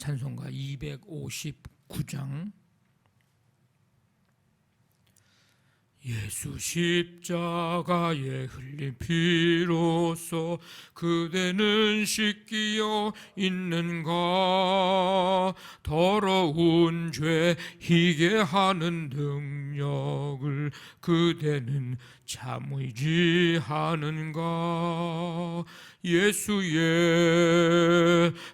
찬송가 259장. 예수 십자가에 흘린 피로써 그대는 씻기어 있는가? 더러운 죄 희게 하는 능력을 그대는 참 의지하는가? 예수의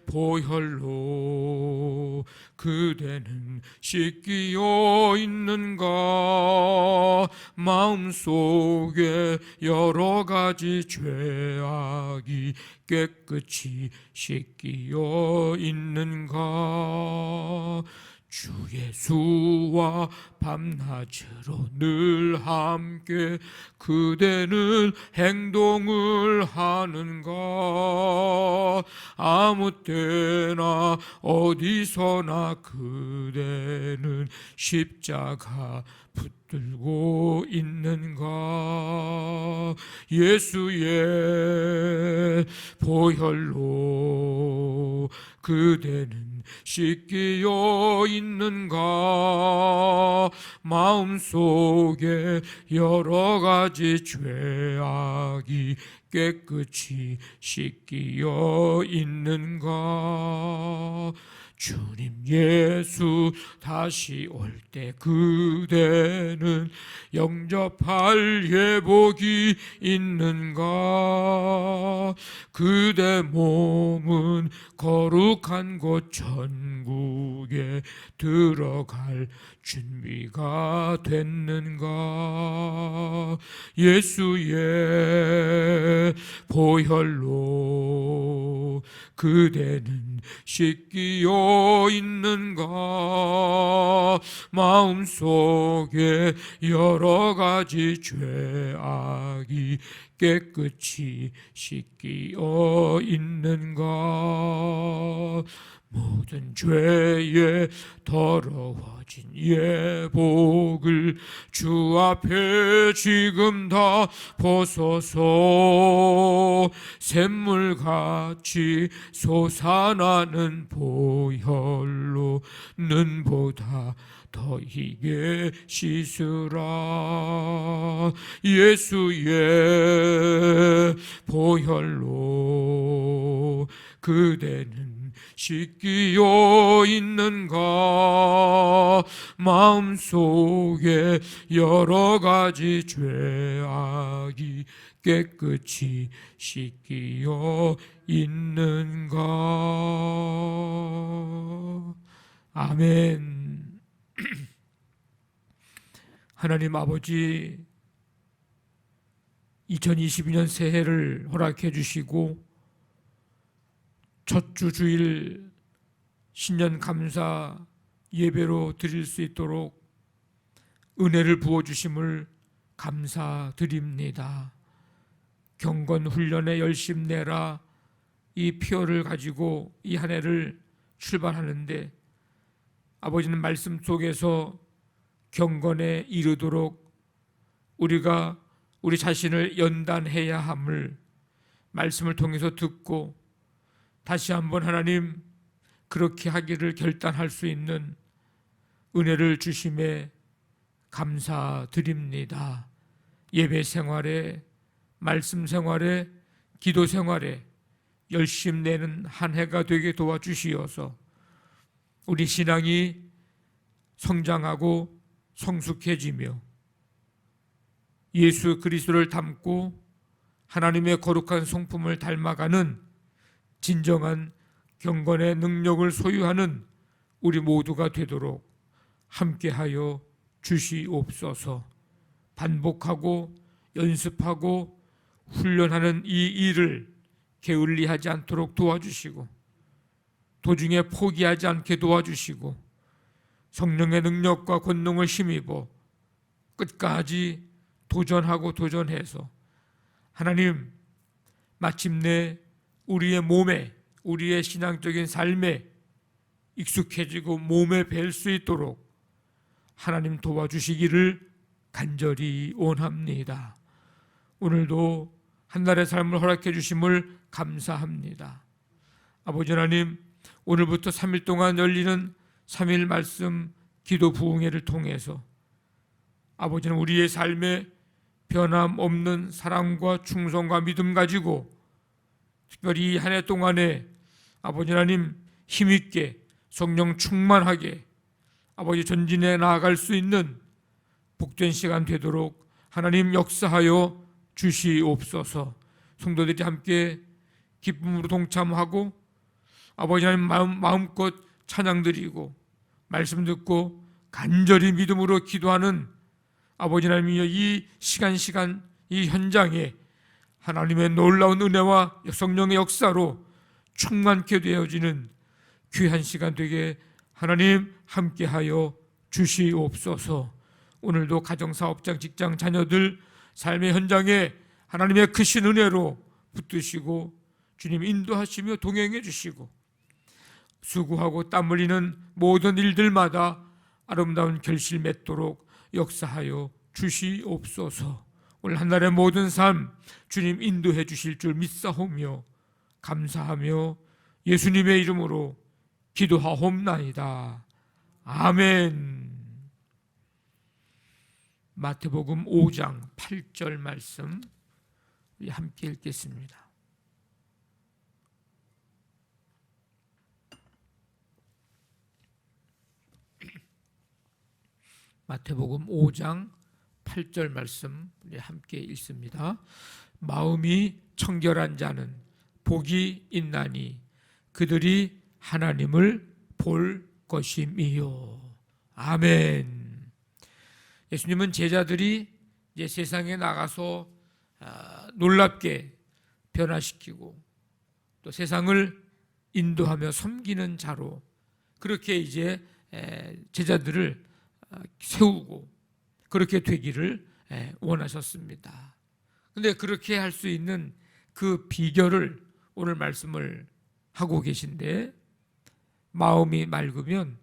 보혈로 그대는 씻기어 있는가? 마음속에 여러 가지 죄악이 깨끗이 씻기어 있는가? 주 예수와 밤낮으로 늘 함께 그대는 행동을 하는가? 아무 때나 어디서나 그대는 십자가 붙들고 있는가? 예수의 보혈로 그대는 씻기어 있는가? 마음속에 여러 가지 죄악이 깨끗이 씻기어 있는가? 주님 예수 다시 올 때 그대는 영접할 예복이 있는가? 그대 몸은 거룩한 곳 천국에 들어갈 준비가 됐는가? 예수의 보혈로 그대는 씻기어 있는가? 마음속에 여러 가지 죄악이 깨끗이 씻기어 있는가? 모든 죄에 더러워진 예복을 주 앞에 지금 다 벗어서 샘물같이 솟아나는 보혈로 눈보다 더 희게 씻으라. 예수의 보혈로 그대는 씻기어 있는가? 마음속에 여러 가지 죄악이 깨끗이 씻기어 있는가? 아멘. 하나님 아버지, 2022년 새해를 허락해 주시고 첫 주 주일 신년 감사 예배로 드릴 수 있도록 은혜를 부어주심을 감사드립니다. 경건 훈련에 열심 내라, 이 표를 가지고 이 한 해를 출발하는데 아버지는 말씀 속에서 경건에 이르도록 우리가 우리 자신을 연단해야 함을 말씀을 통해서 듣고 다시 한번 하나님 그렇게 하기를 결단할 수 있는 은혜를 주심에 감사드립니다. 예배 생활에, 말씀 생활에, 기도 생활에 열심 내는 한 해가 되게 도와주시어서 우리 신앙이 성장하고 성숙해지며 예수 그리스도를 닮고 하나님의 거룩한 성품을 닮아가는 진정한 경건의 능력을 소유하는 우리 모두가 되도록 함께하여 주시옵소서. 반복하고 연습하고 훈련하는 이 일을 게을리하지 않도록 도와주시고 도중에 포기하지 않게 도와주시고 성령의 능력과 권능을 힘입어 끝까지 도전하고 도전해서 하나님 마침내 우리의 몸에, 우리의 신앙적인 삶에 익숙해지고 몸에 뵐 수 있도록 하나님 도와주시기를 간절히 원합니다. 오늘도 한 날의 삶을 허락해 주심을 감사합니다. 아버지 하나님, 오늘부터 3일 동안 열리는 3일 말씀 기도 부흥회를 통해서 아버지는 우리의 삶에 변함없는 사랑과 충성과 믿음 가지고 특별히 한 해 동안에 아버지 하나님 힘있게 성령 충만하게 아버지 전진해 나아갈 수 있는 복된 시간 되도록 하나님 역사하여 주시옵소서. 성도들이 함께 기쁨으로 동참하고 아버지 하나님 마음껏 찬양드리고 말씀 듣고 간절히 믿음으로 기도하는 아버지 하나님이여 이 시간 이 현장에 하나님의 놀라운 은혜와 성령의 역사로 충만케 되어지는 귀한 시간 되게 하나님 함께하여 주시옵소서. 오늘도 가정사업장 직장 자녀들 삶의 현장에 하나님의 크신 은혜로 붙드시고 주님 인도하시며 동행해 주시고 수고하고 땀 흘리는 모든 일들마다 아름다운 결실 맺도록 역사하여 주시옵소서. 오늘 한날의 모든 삶 주님 인도해 주실 줄 믿사오며 감사하며 예수님의 이름으로 기도하옵나이다. 아멘. 마태복음 5장 8절 말씀 우리 함께 읽겠습니다. 마태복음 5장 8절 말씀 우리 함께 읽습니다. 마음이 청결한 자는 복이 있나니 그들이 하나님을 볼 것임이요. 아멘. 예수님은 제자들이 이제 세상에 나가서 놀랍게 변화시키고 또 세상을 인도하며 섬기는 자로 그렇게 이제 제자들을 세우고 그렇게 되기를 원하셨습니다. 그런데 그렇게 할 수 있는 그 비결을 오늘 말씀을 하고 계신데 마음이 맑으면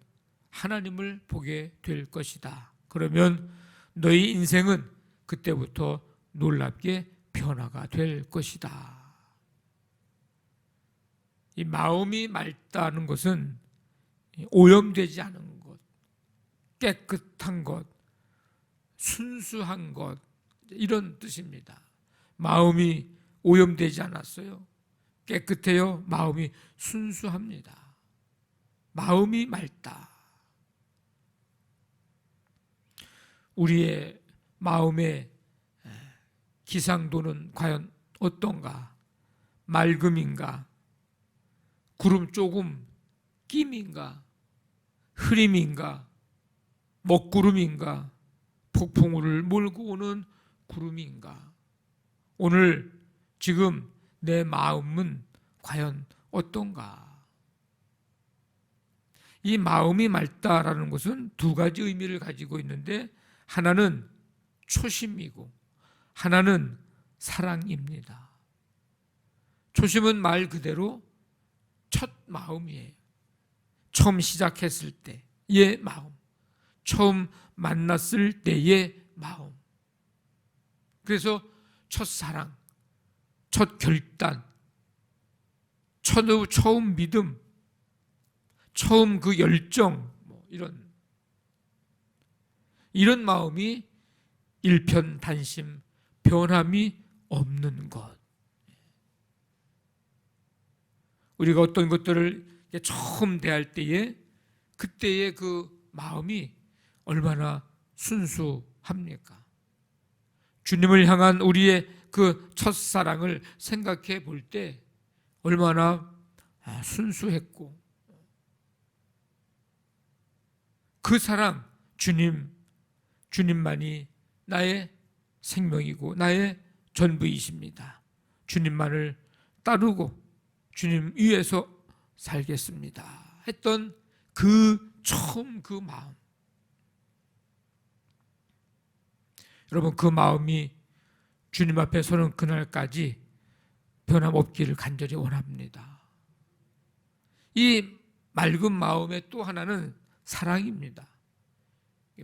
하나님을 보게 될 것이다. 그러면 너희 인생은 그때부터 놀랍게 변화가 될 것이다. 이 마음이 맑다는 것은 오염되지 않은 것, 깨끗한 것, 순수한 것 이런 뜻입니다. 마음이 오염되지 않았어요. 깨끗해요. 마음이 순수합니다. 마음이 맑다. 우리의 마음의 기상도는 과연 어떤가? 맑음인가? 구름 조금 낌인가? 흐림인가? 먹구름인가? 폭풍우를 몰고 오는 구름인가? 오늘 지금 내 마음은 과연 어떤가? 이 마음이 맑다라는 것은 두 가지 의미를 가지고 있는데 하나는 초심이고 하나는 사랑입니다. 초심은 말 그대로 첫 마음이에요. 처음 시작했을 때의 마음, 처음 만났을 때의 마음. 그래서 첫사랑, 첫 결단, 처음 믿음, 처음 그 열정, 이런 마음이 일편단심, 변함이 없는 것. 우리가 어떤 것들을 처음 대할 때에 그때의 그 마음이 얼마나 순수합니까? 주님을 향한 우리의 그 첫사랑을 생각해 볼 때 얼마나 순수했고 그 사랑 주님만이 나의 생명이고 나의 전부이십니다. 주님만을 따르고 주님 위에서 살겠습니다 했던 그 처음 그 마음, 여러분 그 마음이 주님 앞에 서는 그날까지 변함없기를 간절히 원합니다. 이 맑은 마음의 또 하나는 사랑입니다.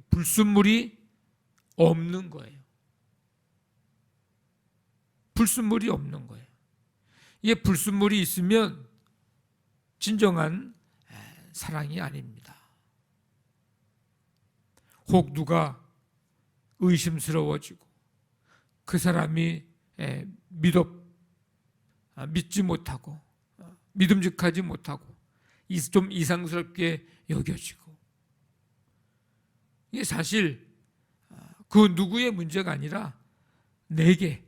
불순물이 없는 거예요. 불순물이 없는 거예요. 이게 불순물이 있으면 진정한 사랑이 아닙니다. 혹 누가 의심스러워지고 그 사람이 믿지 못하고 믿음직하지 못하고 좀 이상스럽게 여겨지고, 이게 사실 그 누구의 문제가 아니라 내게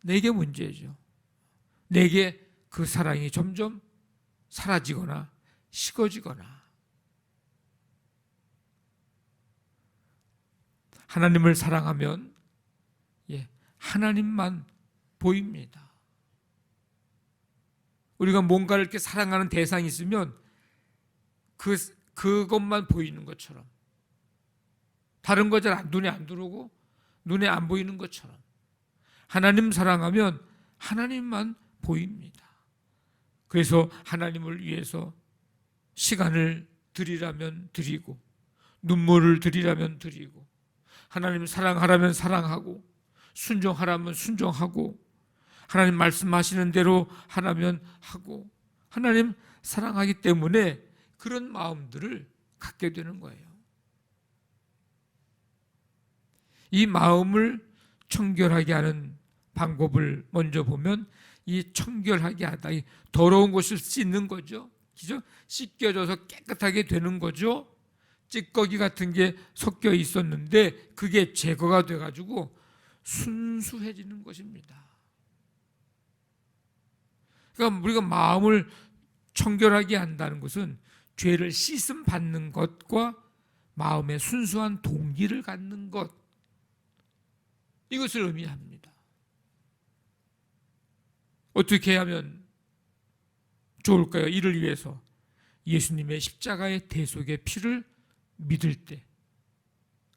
문제죠. 내게 그 사랑이 점점 사라지거나 식어지거나, 하나님을 사랑하면 하나님만 보입니다. 우리가 뭔가를 이렇게 사랑하는 대상이 있으면 그것만 보이는 것처럼, 다른 거 잘 눈에 안 들어오고 눈에 안 보이는 것처럼, 하나님 사랑하면 하나님만 보입니다. 그래서 하나님을 위해서 시간을 드리라면 드리고, 눈물을 드리라면 드리고, 하나님 사랑하라면 사랑하고, 순종하라면 순종하고, 하나님 말씀하시는 대로 하라면 하고, 하나님 사랑하기 때문에 그런 마음들을 갖게 되는 거예요. 이 마음을 청결하게 하는 방법을 먼저 보면, 이 청결하게 하다, 이 더러운 것을 씻는 거죠. 그죠? 씻겨져서 깨끗하게 되는 거죠. 찌꺼기 같은 게 섞여 있었는데 그게 제거가 돼가지고 순수해지는 것입니다. 그러니까 우리가 마음을 청결하게 한다는 것은 죄를 씻음 받는 것과 마음의 순수한 동기를 갖는 것, 이것을 의미합니다. 어떻게 하면 좋을까요? 이를 위해서 예수님의 십자가의 대속의 피를 믿을 때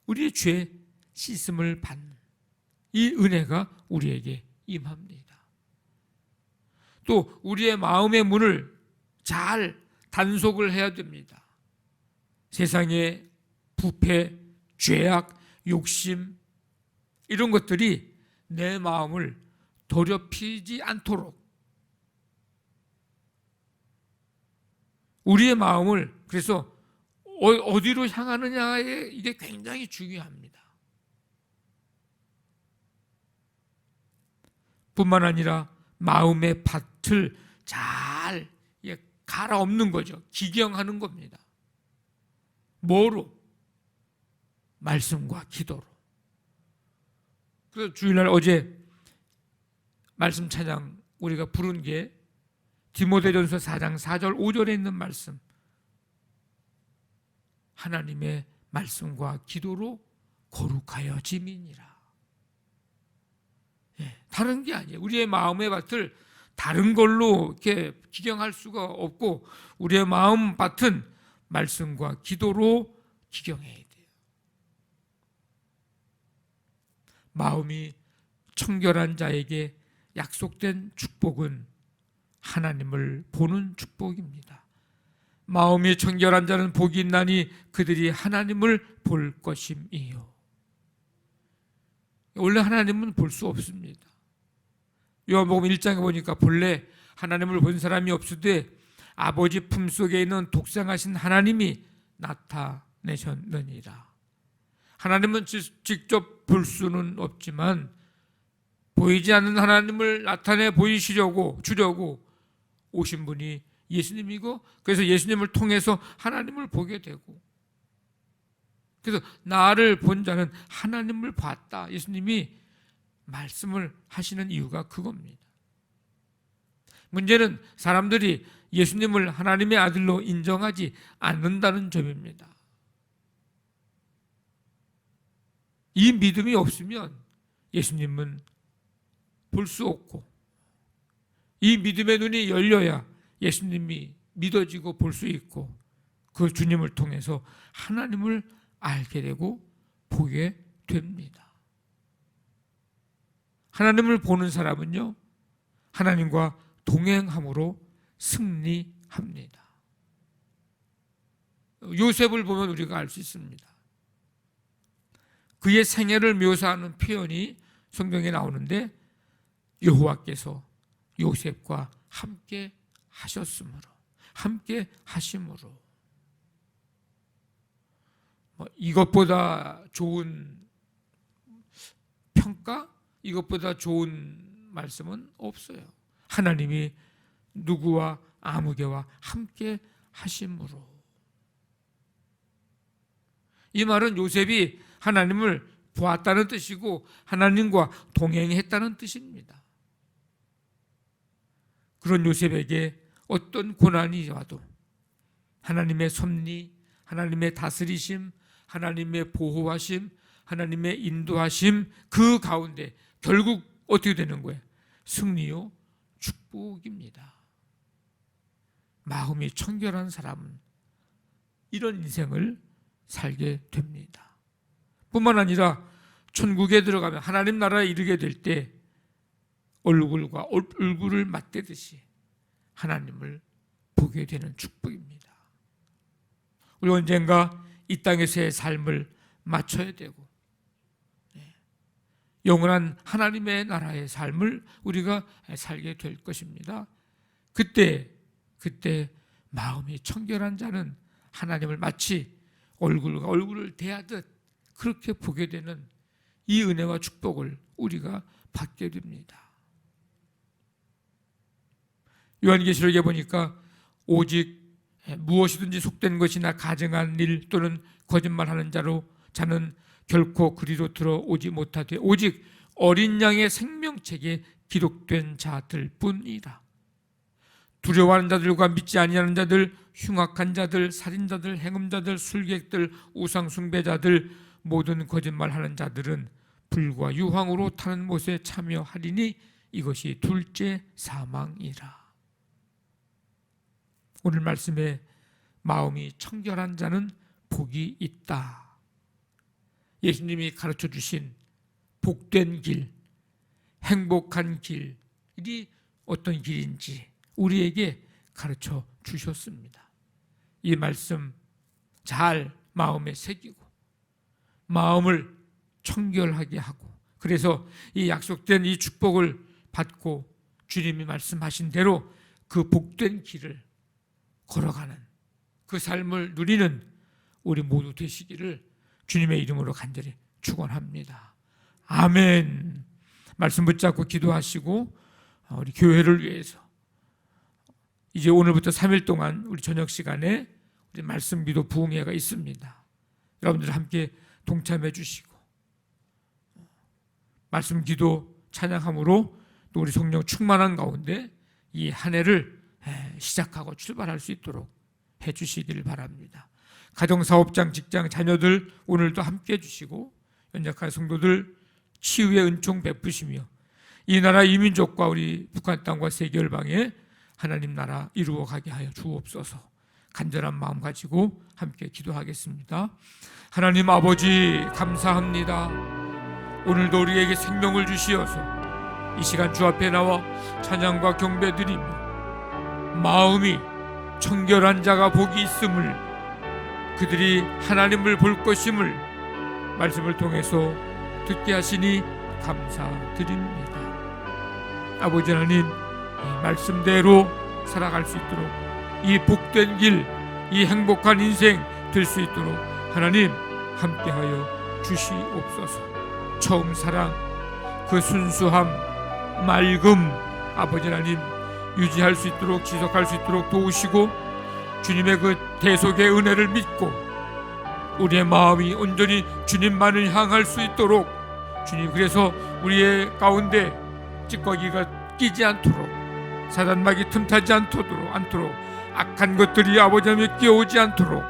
우리의 죄 씻음을 받는 이 은혜가 우리에게 임합니다. 또 우리의 마음의 문을 잘 단속을 해야 됩니다. 세상의 부패, 죄악, 욕심, 이런 것들이 내 마음을 더럽히지 않도록 우리의 마음을, 그래서 어디로 향하느냐에 이게 굉장히 중요합니다. 뿐만 아니라 마음의 밭을 잘 갈아엎는 거죠. 기경하는 겁니다. 뭐로? 말씀과 기도로. 그래서 주일날 어제 말씀 찬양 우리가 부른 게 디모데전서 4장 4절 5절에 있는 말씀, 하나님의 말씀과 기도로 거룩하여 지민이라. 다른 게 아니에요. 우리의 마음의 밭을 다른 걸로 이렇게 기경할 수가 없고, 우리의 마음 밭은 말씀과 기도로 기경해야 돼요. 마음이 청결한 자에게 약속된 축복은 하나님을 보는 축복입니다. 마음이 청결한 자는 복이 있나니 그들이 하나님을 볼 것임이요. 원래 하나님은 볼 수 없습니다. 요한복음 1장에 보니까 본래 하나님을 본 사람이 없으되 아버지 품속에 있는 독생하신 하나님이 나타내셨느니라. 하나님은 직접 볼 수는 없지만 보이지 않는 하나님을 나타내 보이시려고 주려고 오신 분이 예수님이고, 그래서 예수님을 통해서 하나님을 보게 되고, 그래서 나를 본 자는 하나님을 봤다, 예수님이 말씀을 하시는 이유가 그겁니다. 문제는 사람들이 예수님을 하나님의 아들로 인정하지 않는다는 점입니다. 이 믿음이 없으면 예수님은 볼 수 없고, 이 믿음의 눈이 열려야 예수님이 믿어지고 볼 수 있고, 그 주님을 통해서 하나님을 알게 되고 보게 됩니다. 하나님을 보는 사람은요, 하나님과 동행함으로 승리합니다. 요셉을 보면 우리가 알 수 있습니다. 그의 생애를 묘사하는 표현이 성경에 나오는데, 여호와께서 요셉과 함께 하셨으므로, 함께 하심으로. 이것보다 좋은 평가, 이것보다 좋은 말씀은 없어요. 하나님이 누구와 아무개와 함께 하심으로. 이 말은 요셉이 하나님을 보았다는 뜻이고 하나님과 동행했다는 뜻입니다. 그런 요셉에게 어떤 고난이 와도 하나님의 섭리, 하나님의 다스리심, 하나님의 보호하심, 하나님의 인도하심, 그 가운데 결국 어떻게 되는 거예요? 승리요, 축복입니다. 마음이 청결한 사람은 이런 인생을 살게 됩니다. 뿐만 아니라 천국에 들어가면 하나님 나라에 이르게 될 때 얼굴과 얼굴을 맞대듯이 하나님을 보게 되는 축복입니다. 우리 언젠가 이 땅에서의 삶을 마쳐야 되고 영원한 하나님의 나라의 삶을 우리가 살게 될 것입니다. 그때 마음이 청결한 자는 하나님을 마치 얼굴과 얼굴을 대하듯 그렇게 보게 되는 이 은혜와 축복을 우리가 받게 됩니다. 요한계시록에 보니까 오직 무엇이든지 속된 것이나 가증한 일 또는 거짓말하는 자는 결코 그리로 들어오지 못하되 오직 어린 양의 생명책에 기록된 자들 뿐이라. 두려워하는 자들과 믿지 아니하는 자들, 흉악한 자들, 살인자들, 행음자들, 술객들, 우상숭배자들, 모든 거짓말하는 자들은 불과 유황으로 타는 못에 참여하리니 이것이 둘째 사망이라. 오늘 말씀에 마음이 청결한 자는 복이 있다. 예수님이 가르쳐 주신 복된 길, 행복한 길이 어떤 길인지 우리에게 가르쳐 주셨습니다. 이 말씀 잘 마음에 새기고 마음을 청결하게 하고 그래서 이 약속된 이 축복을 받고 주님이 말씀하신 대로 그 복된 길을 걸어가는 그 삶을 누리는 우리 모두 되시기를 주님의 이름으로 간절히 축원합니다. 아멘. 말씀 붙잡고 기도하시고 우리 교회를 위해서 이제 오늘부터 3일 동안 우리 저녁 시간에 우리 말씀 기도 부흥회가 있습니다. 여러분들 함께 동참해 주시고 말씀 기도 찬양함으로 또 우리 성령 충만한 가운데 이 한 해를 시작하고 출발할 수 있도록 해 주시기를 바랍니다. 가정사업장, 직장, 자녀들 오늘도 함께 해주시고 연약한 성도들 치유의 은총 베푸시며 이 나라 이 민족과 우리 북한 땅과 세계 열방에 하나님 나라 이루어가게 하여 주옵소서. 간절한 마음 가지고 함께 기도하겠습니다. 하나님 아버지 감사합니다. 오늘도 우리에게 생명을 주시어서 이 시간 주 앞에 나와 찬양과 경배 드리며 마음이 청결한 자가 복이 있음을 그들이 하나님을 볼 것임을 말씀을 통해서 듣게 하시니 감사드립니다. 아버지 하나님 이 말씀대로 살아갈 수 있도록 이 복된 길, 이 행복한 인생 될 수 있도록 하나님 함께하여 주시옵소서. 처음 사랑, 그 순수함, 맑음 아버지 하나님 유지할 수 있도록 지속할 수 있도록 도우시고 주님의 그 대속의 은혜를 믿고 우리의 마음이 온전히 주님만을 향할 수 있도록 주님 그래서 우리의 가운데 찌꺼기가 끼지 않도록 사단막이 틈타지 않도록 악한 것들이 아버지 하나님 끼어오지 않도록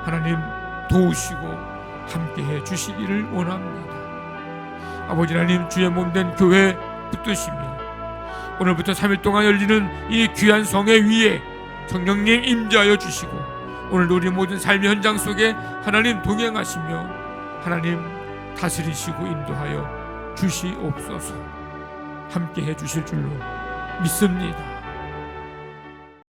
하나님 도우시고 함께해 주시기를 원합니다. 아버지 하나님 주의 몸된 교회 붙드시며 오늘부터 3일 동안 열리는 이 귀한 성회 위에 성령님 임재하여 주시고 오늘 우리 모든 삶의 현장 속에 하나님 동행하시며 하나님 다스리시고 인도하여 주시옵소서. 함께해 주실 줄로 믿습니다.